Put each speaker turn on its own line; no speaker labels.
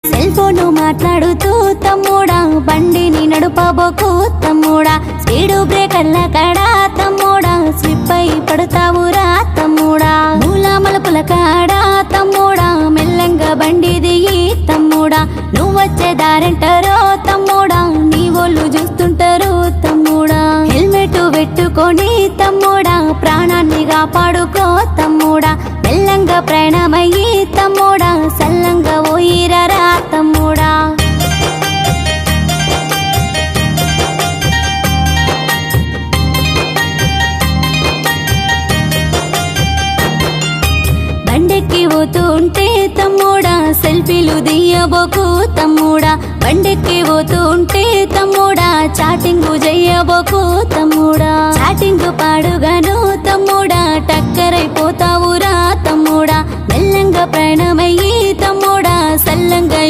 cell phone మాట్లాడుతూ తమ్ముడా బండిని నడుపబోకు తమ్ముడా స్పీడు బ్రేకర్ల కాడా తమ్ముడా స్లిప్ అయి పడతావురా తమ్ముడా మూల మలుపుల కాడా తమ్ముడా మెల్లంగా బండి దిగి తమ్ముడా నువ్వొచ్చే దారంటారో తమ్ముడా నీ ఒళ్ళు చూస్తుంటారు తమ్ముడా హెల్మెట్ పెట్టుకొని తమ్ముడా ప్రాణాన్ని కాపాడుకో తమ్ముడా మెల్లంగా ప్రయాణమయ్యి తమ్ముడా సల్లంగా పోయిరరా తమ్ముడా బండెక్కి పోతూ ఉంటే తమ్ముడా సెల్ఫీలు దియ్యబోకు తమ్ముడా బండెక్కి పోతూ ఉంటే తమ్ముడా చాటింగు చెయ్యబోకు తమ్ముడా చాటింగు పాడుగాను తమ్ముడా టక్కరైపోతావురా తమ్ముడా మెల్లంగా ప్రయాణమయ్యి తమ్ముడా సల్లంగా